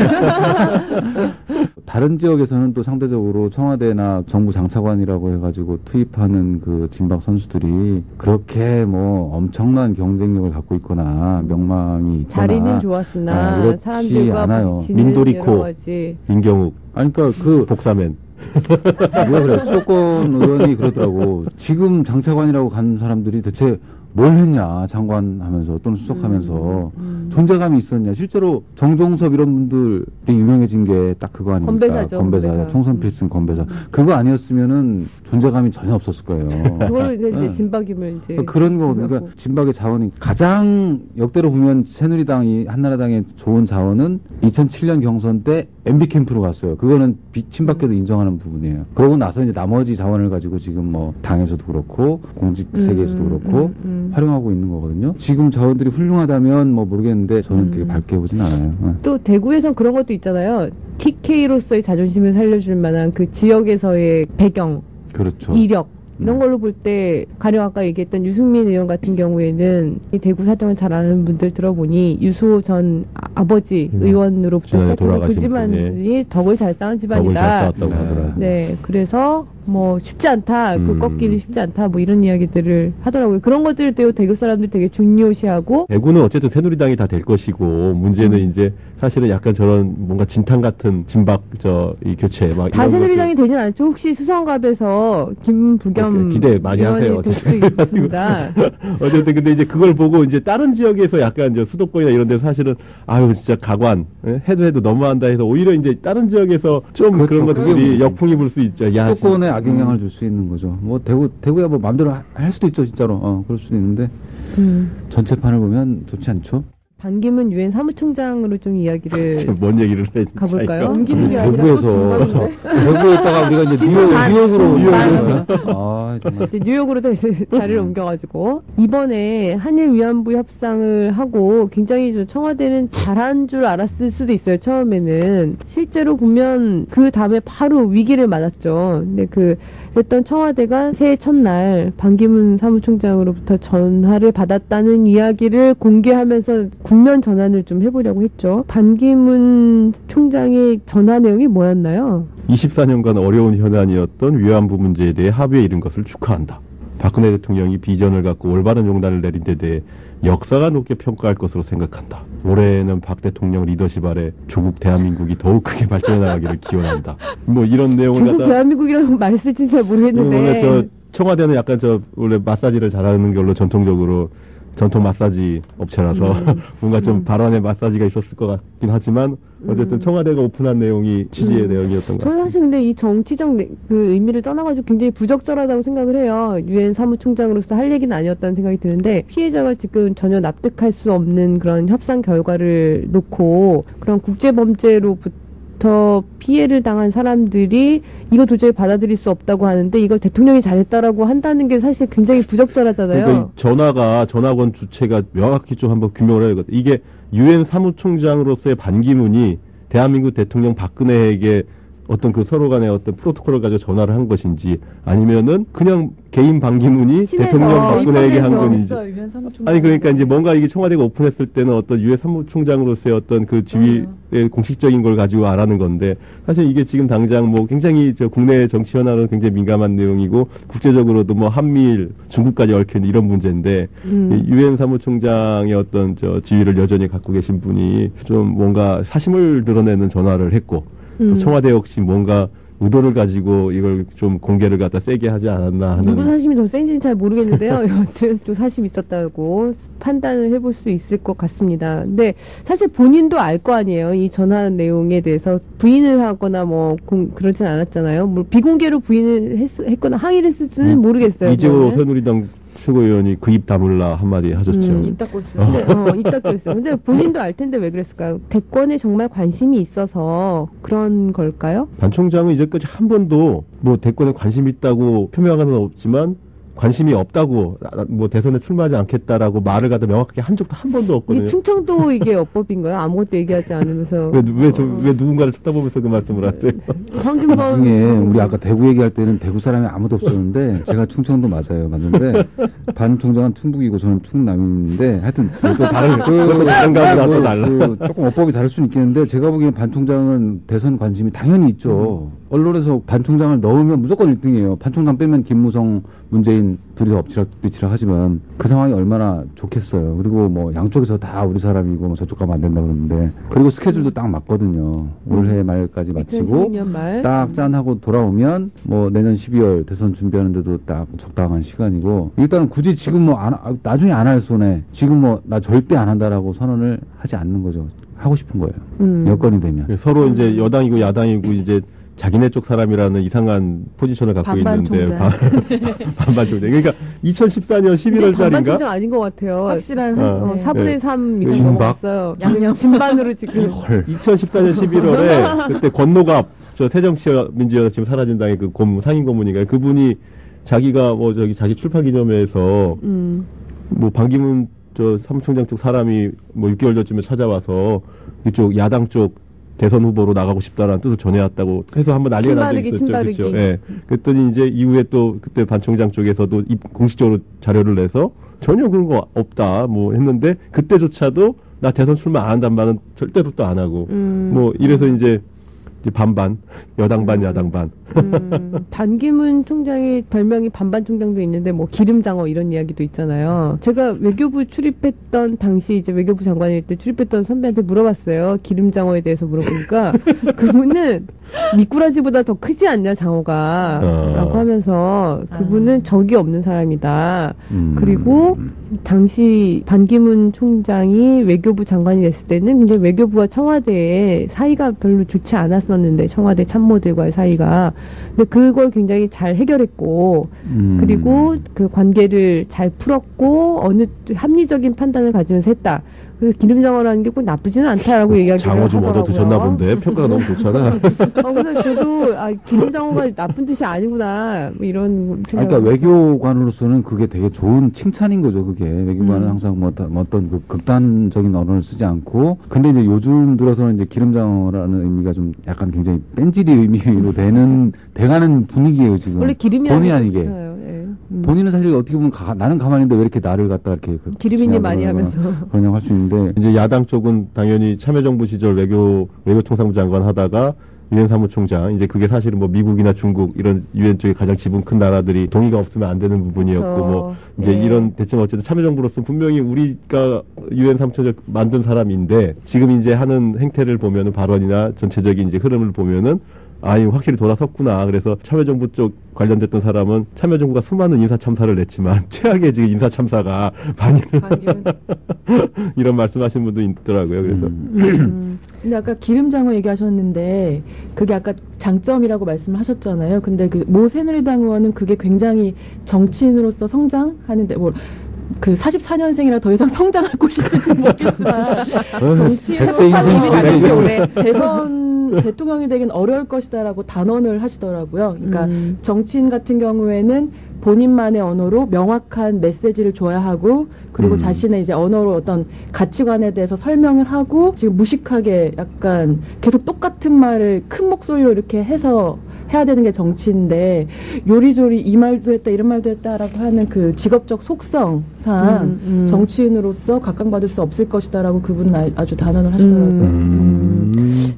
다른 지역에서는 또 상대적으로 청와대나 정부 장차관이라고 해가지고 투입하는 그 진박 선수들이 그렇게 뭐 엄청난 경쟁력을 갖고 있거나 명망이 있거나 자리는 좋았으나 그렇지 사람들과 않아요. 부딪히는 민도리코. 여러 가지. 민경욱, 아니 그러니까 그 복사맨. 누가 그래 수도권 의원이 그러더라고. 지금 장차관이라고 간 사람들이 대체 뭘 했냐 장관 하면서 또는 수석하면서 존재감이 있었냐. 실제로 정종섭 이런 분들이 유명해진 게 딱 그거 아닙니까? 건배사죠, 건배사. 총선 필승 건배사. 그거 아니었으면은 존재감이 전혀 없었을 거예요. 그걸로 이제 네. 진박임을 이제 그런 거 그러니까 진박의 자원이 가장 역대로 보면 새누리당이 한나라당의 좋은 자원은 2007년 경선 때 MB 캠프로 갔어요. 그거는 친박계도 인정하는 부분이에요. 그러고 나서 이제 나머지 자원을 가지고 지금 뭐 당에서도 그렇고 공직 세계에서도 그렇고 활용하고 있는 거거든요. 지금 자원들이 훌륭하다면 뭐 모르겠는데 저는 그렇게 밝게 보진 않아요. 네. 또 대구에선 그런 것도 있잖아요. TK로서의 자존심을 살려줄 만한 그 지역에서의 배경, 그렇죠. 이력 이런 걸로 볼 때 가령 아까 얘기했던 유승민 의원 같은 경우에는 이 대구 사정을 잘 아는 분들 들어보니 유수호 전 아버지 의원으로부터 지난해 시작해서 그 돌아가신 집안이 덕을 잘 쌓은 덕을 잘 집안이다. 쌓았다고 네. 하더라고요. 네, 그래서 뭐 쉽지 않다, 그 꺾기는 쉽지 않다, 뭐 이런 이야기들을 하더라고요. 그런 것들을 또 대구 사람들이 되게 중요시하고. 대구는 어쨌든 새누리당이 다 될 것이고 문제는 이제 사실은 약간 저런 뭔가 진탕 같은 진박 이 교체 막 다 이런 새누리당이 되진 않죠. 혹시 수성갑에서 김부겸 기대 많이 하세요. 의원이 될 수도 있습니다. 어쨌든 근데 이제 그걸 보고 이제 다른 지역에서 약간 이제 수도권이나 이런 데서 사실은 아유 진짜 가관 해도 너무한다 해서 오히려 이제 다른 지역에서 좀 그렇죠. 그런 것들이 그게 역풍이 불 수 있죠. 야, 수도권에 악영향을 줄 수 있는 거죠. 뭐 대구야 뭐 마음대로 할 수도 있죠, 진짜로. 그럴 수도 있는데 전체 판을 보면 좋지 않죠. 반기문 유엔 사무총장으로 좀 이야기를 뭔 얘기를 해 진짜 가볼까요? 이거. 옮기는 게 아니라 또 대구에서 진박인데. 대구에다가 우리가 이제 진반, 뉴욕으로 진반. 아 정말. 이제 뉴욕으로 다시 자리를 옮겨가지고 이번에 한일 위안부 협상을 하고 굉장히 좀 청와대는 잘한 줄 알았을 수도 있어요. 처음에는 실제로 보면 그 다음에 바로 위기를 맞았죠. 근데 그랬던 청와대가 새해 첫날 반기문 사무총장으로부터 전화를 받았다는 이야기를 공개하면서 국면 전환을 좀 해보려고 했죠. 반기문 총장의 전화 내용이 뭐였나요? 24년간 어려운 현안이었던 위안부 문제에 대해 합의에 이른 것을 축하한다. 박근혜 대통령이 비전을 갖고 올바른 용단을 내린 데 대해 역사가 높게 평가할 것으로 생각한다. 올해는 박 대통령 리더십 아래 조국 대한민국이 더욱 크게 발전해 나가기를 기원한다. 뭐 이런 내용을 조국 갖다 대한민국이라는 말 쓸지는 잘 모르겠는데 원래 저 청와대는 약간 원래 마사지를 잘하는 걸로 전통적으로 전통 마사지 업체라서 뭔가 좀 발언에 마사지가 있었을 것 같긴 하지만 어쨌든 청와대가 오픈한 내용이 취지의 내용이었던 것 저는 같아요. 사실 근데 이 정치적 그 의미를 떠나가지고 굉장히 부적절하다고 생각을 해요. 유엔 사무총장으로서 할 얘기는 아니었다는 생각이 드는데 피해자가 지금 전혀 납득할 수 없는 그런 협상 결과를 놓고 그런 국제범죄로부터 피해를 당한 사람들이 이거 도저히 받아들일 수 없다고 하는데 이걸 대통령이 잘했다라고 한다는 게 사실 굉장히 부적절하잖아요. 그러니까 전화건 주체가 명확히 좀 한번 규명을 해야겠다. 이게 유엔 사무총장으로서의 반기문이 대한민국 대통령 박근혜에게 어떤 그 서로 간의 어떤 프로토콜을 가지고 전화를 한 것인지 아니면은 그냥 개인 반기문이 친해서 대통령 박근혜에게 한 건지. 있어요, 유엔 사무총장. 아니 그러니까 이제 뭔가 이게 청와대가 오픈했을 때는 어떤 유엔 사무총장으로서의 어떤 그 지위의 공식적인 걸 가지고 알아는 건데 사실 이게 지금 당장 뭐 굉장히 국내 정치 현안은 굉장히 민감한 내용이고 국제적으로도 뭐 한미일 중국까지 얽혀 있는 이런 문제인데 유엔 사무총장의 어떤 지위를 여전히 갖고 계신 분이 좀 뭔가 사심을 드러내는 전화를 했고 또 청와대 역시 뭔가 의도를 가지고 이걸 좀 공개를 갖다 세게 하지 않았나 하는. 누구 사심이 더 센지는 잘 모르겠는데요. 여하튼 좀 사심이 있었다고 판단을 해볼 수 있을 것 같습니다. 근데 사실 본인도 알 거 아니에요. 이 전화 내용에 대해서 부인을 하거나 뭐 그러진 않았잖아요. 뭐 비공개로 부인을 했거나 항의를 했을지는 모르겠어요. 이재호 그거는. 새누리당 최고위원이 그 입 다물라 한마디 하셨죠. 입 닫고 있어요. 근데 입 닫고 있어요. 근데 본인도 알 텐데 왜 그랬을까요? 대권에 정말 관심이 있어서 그런 걸까요? 반 총장은 이제까지 한 번도 뭐 대권에 관심 있다고 표명한 건 없지만 관심이 없다고 뭐 대선에 출마하지 않겠다라고 말을 갖다 명확하게 한 적도 한 번도 없거든요. 이게 충청도 이게 어법인가요? 아무것도 얘기하지 않으면서 왜 누군가를 쳐다보면서 그 말씀을 하세요? 황준범 중에 우리 아까 대구 얘기할 때는 대구 사람이 아무도 없었는데 제가 충청도 맞는데 반 총장은 충북이고 저는 충남인데 하여튼 또 다른 그것도 다른가 보다 또 달라. 조금 어법이 다를 수는 있겠는데 제가 보기엔 반 총장은 대선 관심이 당연히 있죠. 언론에서 반 총장을 넣으면 무조건 1등이에요. 반 총장 빼면 김무성, 문재인 둘이서 엎치락 하지만 그 상황이 얼마나 좋겠어요. 그리고 뭐 양쪽에서 다 우리 사람이고 뭐 저쪽 가면 안 된다 그러는데 그리고 스케줄도 딱 맞거든요. 올해 말까지 마치고 2016년 말 딱 짠하고 돌아오면 뭐 내년 12월 대선 준비하는데도 딱 적당한 시간이고 일단은 굳이 지금 뭐 나중에 안 할 손에 지금 뭐 나 절대 안 한다라고 선언을 하지 않는 거죠. 하고 싶은 거예요. 여건이 되면. 서로 이제 여당이고 야당이고 이제 자기네 쪽 사람이라는 이상한 포지션을 갖고 반반 있는데 총장. 반반 총장. 그러니까 2014년 11월 반반 달인가 총장 아닌 것 같아요. 확실한 4분의 3 이상 진박? 넘어갔어요. 양념. 진반으로 지금. 헐. 2014년 11월에 그때 권노갑 저 새정치민주연합 지금 사라진 당의 그 상임 고문인가 그분이 자기가 뭐 저기 자기 출판 기념회에서 뭐 반기문 저 사무총장 쪽 사람이 뭐 6개월 전쯤에 찾아와서 이쪽 야당 쪽 대선 후보로 나가고 싶다라는 뜻을 전해왔다고 해서 한번 난리가 난 적이 있었죠. 침바르기. 그렇죠. 예. 그랬더니 이제 이후에 또 그때 반 총장 쪽에서도 공식적으로 자료를 내서 전혀 그런 거 없다 뭐 했는데 그때조차도 나 대선 출마 안 한단 말은 절대로 또 안 하고 뭐 이래서 이제 반반 여당 반 야당 반. 반기문 총장의 별명이 반반 총장도 있는데 뭐 기름장어 이런 이야기도 있잖아요. 제가 외교부 출입했던 당시 이제 외교부 장관일 때 출입했던 선배한테 물어봤어요. 기름장어에 대해서 물어보니까 그분은 미꾸라지보다 더 크지 않냐 장어가 라고 하면서 그분은 적이 없는 사람이다. 그리고 당시 반기문 총장이 외교부 장관이 됐을 때는 굉장히 외교부와 청와대의 사이가 별로 좋지 않았었는데 청와대 참모들과의 사이가 근데 그걸 굉장히 잘 해결했고 그리고 그 관계를 잘 풀었고 어느 합리적인 판단을 가지면서 했다. 그래서 기름장어라는 게 꼭 나쁘지는 않다라고 얘기하기를 장어 좀 얻어 드셨나 하더라고요. 본데 평가가 너무 좋잖아. 그래서 저도 기름장어가 나쁜 뜻이 아니구나 뭐 이런 생각. 그러니까 외교관으로서는 그게 되게 좋은 칭찬인 거죠. 그게 외교관은 항상 뭐 어떤 그 극단적인 언어를 쓰지 않고 근데 이제 요즘 들어서는 이제 기름장어라는 의미가 좀 약간 굉장히 뺀질이 의미로 돼가는 분위기예요 지금. 원래 기름이라는 본의 게 아니게. 좋잖아요. 예. 본인은 사실 어떻게 보면 나는 가만히 있는데 왜 이렇게 나를 갖다 이렇게 기름이니 많이 하면서. 그러냐고 할 수 있는데 이제 야당 쪽은 당연히 참여정부 시절 외교통상부 장관 하다가 유엔 사무총장 이제 그게 사실은 뭐 미국이나 중국 이런 유엔 쪽에 가장 지분 큰 나라들이 동의가 없으면 안 되는 부분이었고 그렇죠. 뭐 이제 예. 이런 대체는 어쨌든 참여정부로서 분명히 우리가 유엔 사무총장 만든 사람인데 지금 이제 하는 행태를 보면은 발언이나 전체적인 이제 흐름을 보면은 확실히 돌아섰구나. 그래서 참여정부 쪽 관련됐던 사람은 참여정부가 수많은 인사 참사를 냈지만 최악의 지금 인사 참사가 반이를 이런 말씀하신 분도 있더라고요. 그래서 근데 아까 기름장어 얘기하셨는데 그게 아까 장점이라고 말씀하셨잖아요. 근데 그 모 새누리당 의원은 그게 굉장히 정치인으로서 성장하는데 뭐 그 44년생이라 더 이상 성장할 곳이 있을지 모르겠지만 정치인으로 백세 인생 살기 오래 대선 대통령이 되긴 어려울 것이다라고 단언을 하시더라고요. 그러니까 정치인 같은 경우에는 본인만의 언어로 명확한 메시지를 줘야 하고 그리고 자신의 이제 언어로 어떤 가치관에 대해서 설명을 하고 지금 무식하게 약간 계속 똑같은 말을 큰 목소리로 이렇게 해서 해야 되는 게 정치인데 요리조리 이 말도 했다 이런 말도 했다라고 하는 그 직업적 속성상 정치인으로서 각광받을 수 없을 것이다라고 그분은 아주 단언을 하시더라고요.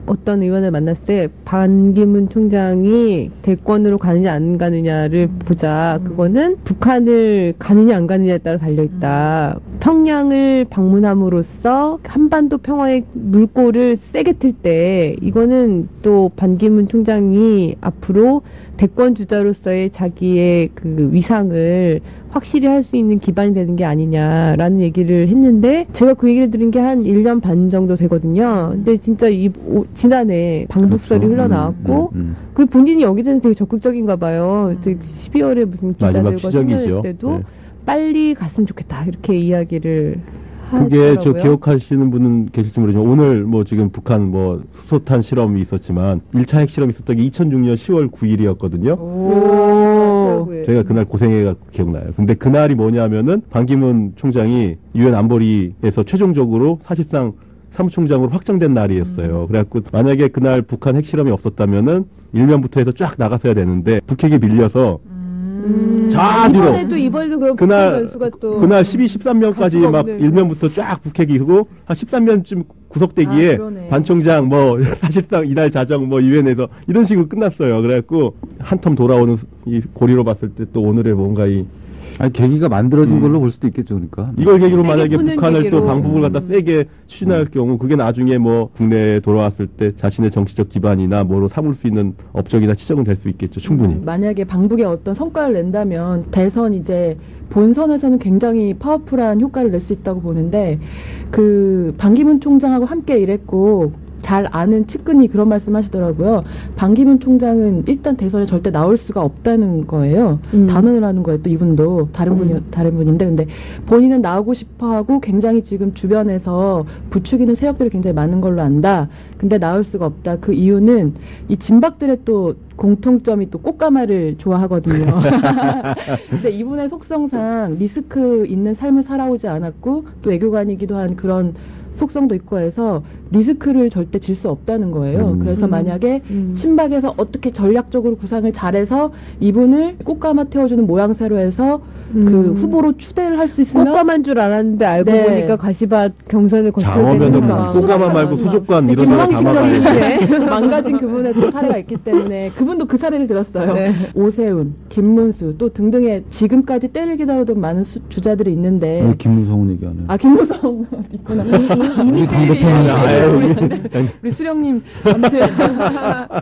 어떤 의원을 만났을 때 반기문 총장이 대권으로 가느냐 안 가느냐를 보자. 그거는 북한을 가느냐 안 가느냐에 따라 달려있다. 평양을 방문함으로써 한반도 평화의 물꼬를 세게 틀 때 이거는 또 반기문 총장이 앞으로 대권 주자로서의 자기의 그 위상을 확실히 할 수 있는 기반이 되는 게 아니냐라는 얘기를 했는데 제가 그 얘기를 들은 게 한 1년 반 정도 되거든요. 근데 진짜 지난해 방북설이 그렇죠. 흘러나왔고 그리고 본인이 여기 대해서 되게 적극적인가 봐요. 12월에 무슨 마지막 기자들과 지적이죠. 통화할 때도 네. 빨리 갔으면 좋겠다 이렇게 이야기를 그게 저 하더라고요. 기억하시는 분은 계실지 모르지만 오늘 뭐 지금 북한 뭐 수소탄 실험이 있었지만 1차 핵실험이 있었던 게 2006년 10월 9일이었거든요. 오. 저희가 그날 고생해가 기억나요. 근데 그날이 뭐냐면은 반기문 총장이 유엔 안보리에서 최종적으로 사실상 사무총장으로 확정된 날이었어요. 그래갖고 만약에 그날 북한 핵실험이 없었다면은 일면부터 해서 쫙 나갔어야 되는데 북핵에 밀려서 자 뒤로 이번에도 그런 그날- 북한 변수가 또 그날 12, 13년까지 갈 수가 막 없는 일면부터 쫙 북핵이고 한 13년쯤 구속되기에 아, 그러네. 반 총장 뭐 사실상 이날 자정 뭐 유엔에서 이런 식으로 끝났어요. 그래갖고 한 텀 돌아오는 이 고리로 봤을 때 또 오늘의 뭔가 이 아니, 계기가 만들어진 걸로 볼 수도 있겠죠, 그러니까. 이걸 계기로 세게 만약에 푸는 북한을 계기로. 또 방북을 갖다 세게 추진할 경우 그게 나중에 뭐 국내에 돌아왔을 때 자신의 정치적 기반이나 뭐로 삼을 수 있는 업적이나 치적은 될 수 있겠죠. 충분히. 만약에 방북에 어떤 성과를 낸다면 대선 이제 본선에서는 굉장히 파워풀한 효과를 낼 수 있다고 보는데 그 반기문 총장하고 함께 일했고 잘 아는 측근이 그런 말씀하시더라고요. 반기문 총장은 일단 대선에 절대 나올 수가 없다는 거예요. 단언을 하는 거예요. 또 이분도 다른 분인데 근데 본인은 나오고 싶어하고 굉장히 지금 주변에서 부추기는 세력들이 굉장히 많은 걸로 안다. 근데 나올 수가 없다. 그 이유는 이 진박들의 또 공통점이 또 꽃가마를 좋아하거든요. 근데 이분의 속성상 리스크 있는 삶을 살아오지 않았고 또 외교관이기도 한 그런 속성도 있고 해서 리스크를 절대 질 수 없다는 거예요. 그래서 만약에 친박에서 어떻게 전략적으로 구상을 잘해서 이분을 꽃가마 태워주는 모양새로 해서 그 후보로 추대를 할 수 있으면 꽃가마인 줄 알았는데 알고 네. 보니까 가시밭 경선을 거쳐야 장어면은 되니까. 꽃가마 말고 수족관 이런 데가 김광식 담아가야지. 점인데 망가진 그분의 또 사례가 있기 때문에 그분도 그 사례를 들었어요. 네. 오세훈, 김문수 또 등등의 지금까지 때를 기다려던 많은 주자들이 있는데 왜 김무성은 얘기하네. 아 김무성 있구나. 우리 당대표는 우리 수령님 아무튼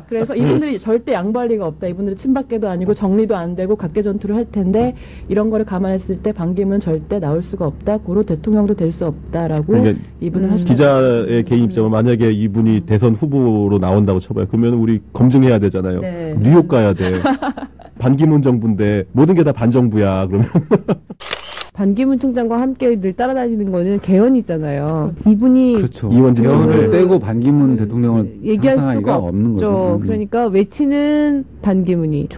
그래서 이분들이 절대 양보할 리가 없다. 이분들이 친박계도 아니고 정리도 안 되고 각계 전투를 할 텐데 이런 거를 감안했을 때 반기문은 절대 나올 수가 없다. 고로 대통령도 될 수 없다라고 그러니까 이분은 하시는 기자의 개인 입장은 만약에 이분이 대선 후보로 나온다고 쳐봐요. 그러면 우리 검증해야 되잖아요. 네. 뉴욕 가야 돼. 반기문 정부인데 모든 게 다 반정부야. 그러면 반기문 총장과 함께 늘 따라다니는 거는 개헌이잖아요. 이분이 그렇죠. 이원진 개헌을 정부에. 떼고 반기문 대통령을 얘기할 상상하기가 수가 없는 거죠. 없죠. 그러니까 외치는 반기문이,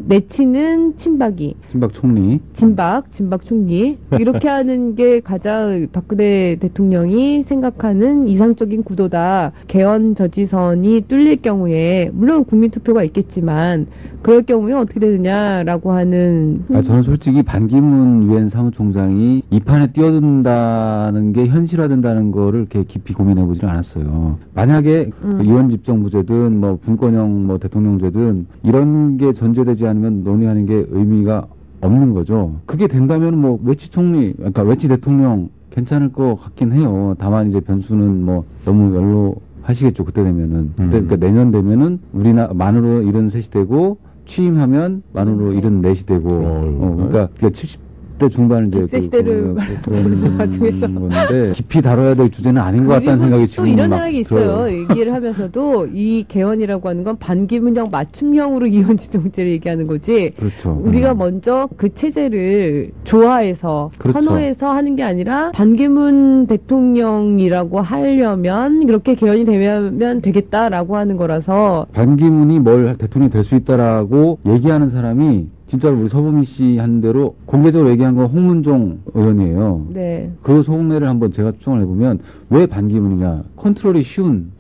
내치는 친박이, 친박 총리. 진박 총리 이렇게 하는 게 가장 박근혜 대통령이 생각하는 이상적인 구도다. 개헌 저지선이 뚫릴 경우에 물론 국민투표가 있겠지만 그럴 경우에 어떻게 되느냐라고 하는 저는 솔직히 반기문 유엔 사무총장이 이 판에 뛰어든다는 게 현실화된다는 거를 이렇게 깊이 고민해보지는 않았어요. 만약에 이원 집정부제든 뭐 분권형 뭐 대통령제든 이런 게 전제되지 않으면 논의하는 게 의미가 없는 거죠. 그게 된다면 뭐 외치 총리, 그러니까 외치 대통령 괜찮을 것 같긴 해요. 다만 이제 변수는 뭐 너무 연로하시겠죠. 그때 되면은. 그때 그러니까 내년 되면은 우리나라 만으로 73이 되고 취임하면 만으로 74이 되고. 그러니까 70대 중반 이제 100세 시대를 그런 맞으면서. 건데 깊이 다뤄야 될 주제는 아닌 것 같다는 생각이 또 지금 이런 막 생각이 들어요. 있어요. 얘기를 하면서도 이 개헌이라고 하는 건 반기문형 맞춤형으로 이혼 집정제를 얘기하는 거지. 그렇죠. 우리가 먼저 그 체제를 좋아해서 그렇죠. 선호해서 하는 게 아니라 반기문 대통령이라고 하려면 그렇게 개헌이 되면 되겠다라고 하는 거라서 반기문이 뭘 대통령이 될 수 있다라고 얘기하는 사람이 진짜로 우리 서부미 씨 한 대로 공개적으로 얘기한 건 홍문종 의원이에요. 네. 그 속내를 한번 제가 추정을 해보면 왜 반기문이냐. 컨트롤이 쉬운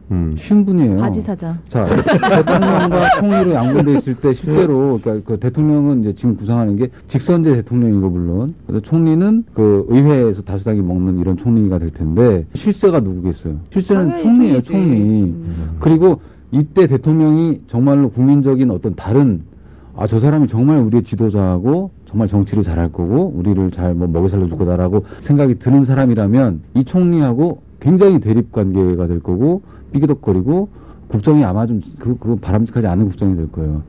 분이에요. 바지 사장. 자, 대통령과 총리로 양분돼 있을 때 실제로 그러니까 그 대통령은 이제 지금 구상하는 게 직선제 대통령이고 물론 그래서 총리는 그 의회에서 다수당이 먹는 이런 총리가 될 텐데 실세가 누구겠어요? 실세는 당연히 총리예요, 총리지. 총리. 그리고 이때 대통령이 정말로 국민적인 어떤 다른 저 사람이 정말 우리의 지도자하고 정말 정치를 잘할 거고 우리를 잘 뭐 먹여 살려줄 거다라고 생각이 드는 사람이라면 이 총리하고 굉장히 대립 관계가 될 거고 삐그덕거리고 국정이 아마 좀 그거 바람직하지 않은 국정이 될 거예요.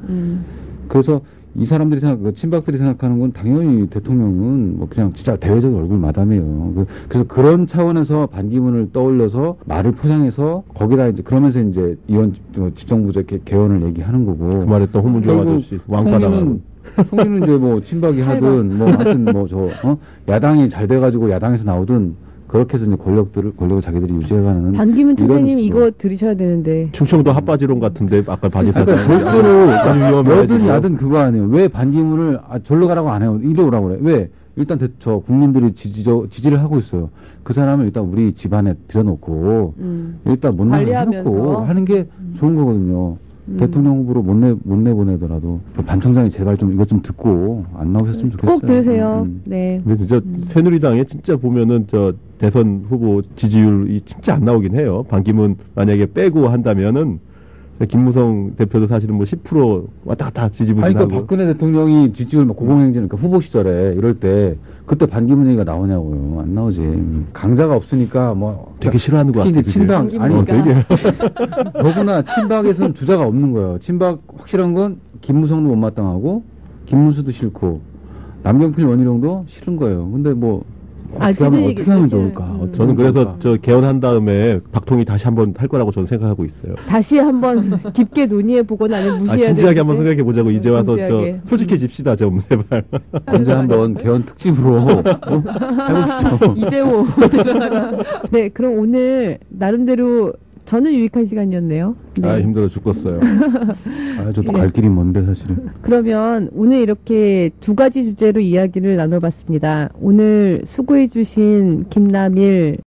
그래서 이 사람들이 친박들이 생각하는 건 당연히 대통령은 뭐 그냥 진짜 대외적인 얼굴 마담이에요. 그래서 그런 차원에서 반기문을 떠올려서 말을 포장해서 거기다 이제 그러면서 이제 이원 집정부제 개헌을 얘기하는 거고. 그 말에 또 홍문종 결국 아저씨 왕따당하고. 총리는 총리는 이제 뭐 친박이 하든 뭐 하여튼 뭐 야당이 잘 돼가지고 야당에서 나오든 그렇게 해서 이제 권력을 자기들이 유지해가는. 반기문 이런 총재님 거. 이거 들으셔야 되는데. 충청도 핫바지론 같은데 아까 바지 그러니까 사장 절대로 아주 위험해요, 여든 지금. 야든 그거 아니에요. 왜 반기문을 절로 가라고 안 해요? 이리 오라고 그래. 왜? 일단 저 국민들이 지지를 하고 있어요. 그 사람을 일단 우리 집안에 들여놓고 일단 못 나가게 관리하면서. 해놓고 하는 게 좋은 거거든요. 대통령 후보로 못 내보내더라도 반 총장이 제발 좀 이것 좀 듣고 안 나오셨으면 좋겠어요. 꼭 들으세요. 네. 그래서 저 새누리당에 진짜 보면은 저 대선 후보 지지율이 진짜 안 나오긴 해요. 반기문 만약에 빼고 한다면은 김무성 대표도 사실은 뭐 10% 왔다 갔다 아니, 지지부진하고. 그러니까 박근혜 대통령이 지지율 막 고공행진, 그러니까 후보 시절에 이럴 때 그때 반기문 얘기가 나오냐고요. 안 나오지. 강자가 없으니까 뭐 되게 싫어하는 것 특히 같아요. 이제 친박 아니 반기문이가. 되게 더구나 친박에서는 주자가 없는 거예요. 친박 확실한 건 김무성도 못마땅하고 김문수도 싫고 남경필 원희룡도 싫은 거예요. 근데 뭐 어떻게 하면 사실, 좋을까? 어떻게 저는 하면 그래서 좋을까? 저 개헌한 다음에 박통위 다시 한번 할 거라고 저는 생각하고 있어요. 다시 한번 깊게 논의해 보거나 아니면 무시해야 될지. 진지하게 한번 생각해 보자고 이제 와서 진지하게. 저 솔직해집시다 좀 제발. 언제 한번 개헌 특집으로 해보시죠. 이재호. 네, 그럼 오늘 나름대로 저는 유익한 시간이었네요. 네. 아 힘들어 죽겠어요. 저도 네. 갈 길이 먼데 사실은. 그러면 오늘 이렇게 두 가지 주제로 이야기를 나눠봤습니다. 오늘 수고해주신 김남일